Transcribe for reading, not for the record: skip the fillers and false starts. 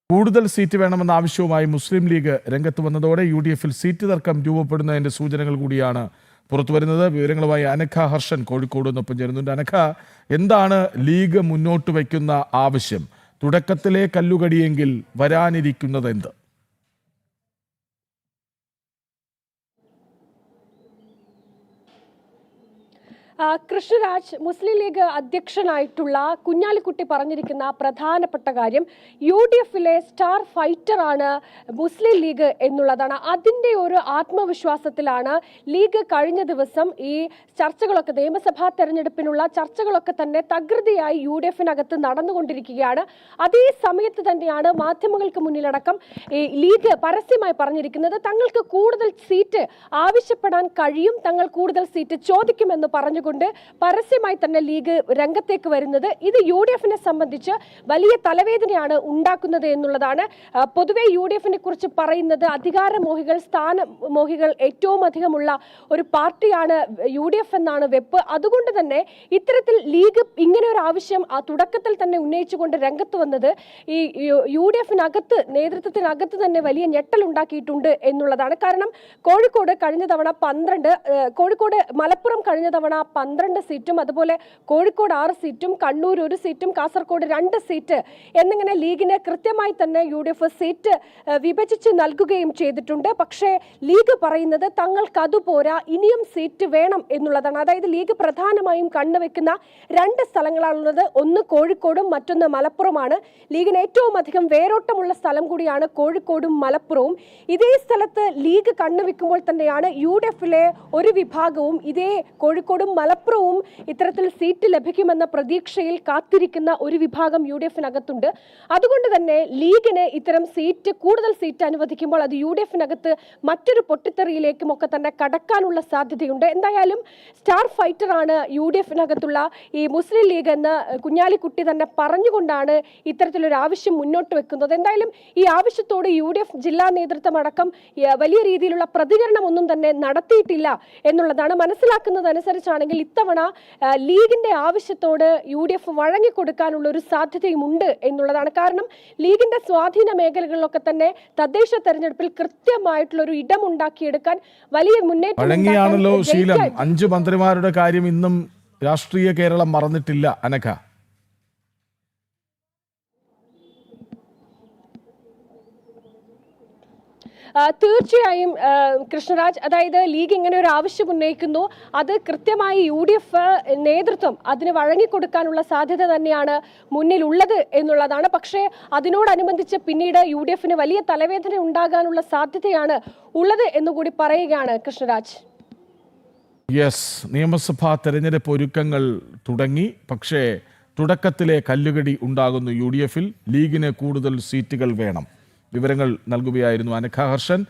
കൂടുതൽ സീറ്റ് വേണമെന്ന ആവശ്യവുമായി മുസ്ലിം ലീഗ് രംഗത്ത് വന്നതോടെ യു.ഡി.എഫിൽ സീറ്റ് തർക്കം രൂപപ്പെടുന്നതിന്റെ സൂചനകൾ കൂടിയാണ് പുറത്തുവരുന്നത്. വിവരങ്ങളുമായി അനഘ ഹർഷൻ കോഴിക്കോട് നിന്നൊപ്പം ചേരുന്നുണ്ട്. അനഘ, എന്താണ് ലീഗ് മുന്നോട്ട് വയ്ക്കുന്ന ആവശ്യം? തുടക്കത്തിലെ കല്ലുകടിയെങ്കിൽ വരാനിരിക്കുന്നത് എന്ത്? കൃഷ്ണരാജ്, മുസ്ലിം ലീഗ് അധ്യക്ഷനായിട്ടുള്ള കുഞ്ഞാലിക്കുട്ടി പറഞ്ഞിരിക്കുന്ന പ്രധാനപ്പെട്ട കാര്യം യു.ഡി.എഫിലെ സ്റ്റാർ ഫൈറ്ററാണ് മുസ്ലിം ലീഗ് എന്നുള്ളതാണ്. അതിൻ്റെ ഒരു ആത്മവിശ്വാസത്തിലാണ് ലീഗ് കഴിഞ്ഞ ദിവസം ഈ ചർച്ചകളൊക്കെ, നിയമസഭാ തെരഞ്ഞെടുപ്പിനുള്ള ചർച്ചകളൊക്കെ തന്നെ തകൃതിയായി യു.ഡി.എഫിനകത്ത് നടന്നുകൊണ്ടിരിക്കുകയാണ്. അതേ സമയത്ത് തന്നെയാണ് മാധ്യമങ്ങൾക്ക് മുന്നിലടക്കം ഈ ലീഗ് പരസ്യമായി പറഞ്ഞിരിക്കുന്നത് തങ്ങൾക്ക് കൂടുതൽ സീറ്റ് ആവശ്യപ്പെടാൻ കഴിയും, തങ്ങൾ കൂടുതൽ സീറ്റ് ചോദിക്കുമെന്ന് പറഞ്ഞുകൊണ്ട് പരസ്യമായി തന്നെ ലീഗ് രംഗത്തേക്ക് വരുന്നത്. ഇത് യു.ഡി.എഫിനെ സംബന്ധിച്ച് വലിയ തലവേദനയാണ് ഉണ്ടാക്കുന്നത് എന്നുള്ളതാണ്. പൊതുവെ യു.ഡി.എഫിനെ കുറിച്ച് പറയുന്നത് അധികാരമോഹികൾ, സ്ഥാനമോഹികൾ ഏറ്റവും അധികമുള്ള ഒരു പാർട്ടിയാണ് യു.ഡി.എഫ് എന്നാണ് വെപ്പ്. അതുകൊണ്ട് തന്നെ ഇത്തരത്തിൽ ലീഗ് ഇങ്ങനെ ഒരു ആവശ്യം തുടക്കത്തിൽ തന്നെ ഉന്നയിച്ചുകൊണ്ട് രംഗത്ത് വന്നത് ഈ യു.ഡി.എഫിനകത്ത്, നേതൃത്വത്തിനകത്ത് തന്നെ വലിയ ഞെട്ടൽ ഉണ്ടാക്കിയിട്ടുണ്ട് എന്നുള്ളതാണ്. കാരണം കോഴിക്കോട് കഴിഞ്ഞ തവണ 12, മലപ്പുറം കഴിഞ്ഞ തവണ 12 സീറ്റും, അതുപോലെ കോഴിക്കോട് 6 സീറ്റും, കണ്ണൂർ 1 സീറ്റും, കാസർഗോഡ് 2 സീറ്റ് എന്നിങ്ങനെ ലീഗിന് കൃത്യമായി തന്നെ യു.ഡി.എഫ് സീറ്റ് വിഭജിച്ച് നൽകുകയും ചെയ്തിട്ടുണ്ട്. പക്ഷേ ലീഗ് പറയുന്നത് തങ്ങൾക്ക് അതുപോരാ, ഇനിയും സീറ്റ് വേണം എന്നുള്ളതാണ്. അതായത് ലീഗ് പ്രധാനമായും കണ്ണുവെക്കുന്ന 2 സ്ഥലങ്ങളാണുള്ളത്. ഒന്ന് കോഴിക്കോടും മറ്റൊന്ന് മലപ്പുറമാണ്. ലീഗിന് ഏറ്റവും അധികം വേരോട്ടമുള്ള സ്ഥലം കൂടിയാണ് കോഴിക്കോടും മലപ്പുറവും. ഇതേ സ്ഥലത്ത് ലീഗ് കണ്ണുവെക്കുമ്പോൾ തന്നെയാണ് യു.ഡി.എഫിലെ ഒരു വിഭാഗവും ഇതേ കോഴിക്കോടും മലപ്പുറവും ഇത്തരത്തിൽ സീറ്റ് ലഭിക്കുമെന്ന പ്രതീക്ഷയിൽ കാത്തിരിക്കുന്ന ഒരു വിഭാഗം യു.ഡി.എഫിനകത്തുണ്ട്. അതുകൊണ്ട് തന്നെ ലീഗിന് ഇത്തരം കൂടുതൽ സീറ്റ് അനുവദിക്കുമ്പോൾ അത് യു.ഡി.എഫിനകത്ത് മറ്റൊരു പൊട്ടിത്തെറിയിലേക്കും ഒക്കെ തന്നെ കടക്കാനുള്ള സാധ്യതയുണ്ട്. എന്തായാലും സ്റ്റാർ ഫൈറ്ററാണ് യു.ഡി.എഫിനകത്തുള്ള ഈ മുസ്ലിം ലീഗ് എന്ന് കുഞ്ഞാലിക്കുട്ടി തന്നെ പറഞ്ഞുകൊണ്ടാണ് ഇത്തരത്തിലൊരു ആവശ്യം മുന്നോട്ട് വെക്കുന്നത്. എന്തായാലും ഈ ആവശ്യത്തോട് യു.ഡി.എഫ് ജില്ലാ നേതൃത്വം അടക്കം വലിയ രീതിയിലുള്ള പ്രതികരണമൊന്നും തന്നെ നടത്തിയിട്ടില്ല എന്നുള്ളതാണ്. മനസ്സിലാക്കുന്നതനുസരിച്ചാണെങ്കിൽ ഇത്തവണ ലീഗിന്റെ ആവശ്യത്തോട് യു.ഡി.എഫ് വഴങ്ങിക്കൊടുക്കാനുള്ള ഒരു സാധ്യതയുമുണ്ട് എന്നുള്ളതാണ്. കാരണം ലീഗിന്റെ സ്വാധീന മേഖലകളിലൊക്കെ തന്നെ തദ്ദേശ തെരഞ്ഞെടുപ്പിൽ കൃത്യമായിട്ടുള്ള ഒരു ഇടമുണ്ടാക്കിയെടുക്കാൻ വലിയ മുന്നേറ്റമാണല്ലോ ശീലം. 5 മന്ത്രിമാരുടെ കാര്യം ഇന്നും രാഷ്ട്രീയ കേരളം മറന്നിട്ടില്ല അനഘ. തീർച്ചയായും കൃഷ്ണരാജ്, അതായത് ലീഗ് ഇങ്ങനെ ഒരു ആവശ്യം ഉന്നയിക്കുന്നു, അത് കൃത്യമായി യു.ഡി.എഫ് നേതൃത്വം അതിന് വഴങ്ങിക്കൊടുക്കാനുള്ള സാധ്യത തന്നെയാണ് മുന്നിലുള്ളത് എന്നുള്ളതാണ്. പക്ഷേ അതിനോടനുബന്ധിച്ച് പിന്നീട് യു.ഡി.എഫിന് വലിയ തലവേദന ഉണ്ടാകാനുള്ള സാധ്യതയാണ് ഉള്ളത് എന്നുകൂടി പറയുകയാണ് കൃഷ്ണരാജ്. യെസ്, നിയമസഭാ തെരഞ്ഞെടുപ്പ് ഒരുക്കങ്ങൾ തുടങ്ങി. പക്ഷേ തുടക്കത്തിലെ കല്ലുകടി ഉണ്ടാകുന്നു യു.ഡി.എഫിൽ. ലീഗിന് കൂടുതൽ സീറ്റുകൾ വേണം. വിവരങ്ങൾ നൽകുകയായിരുന്നു അനഘ ഹർഷൻ.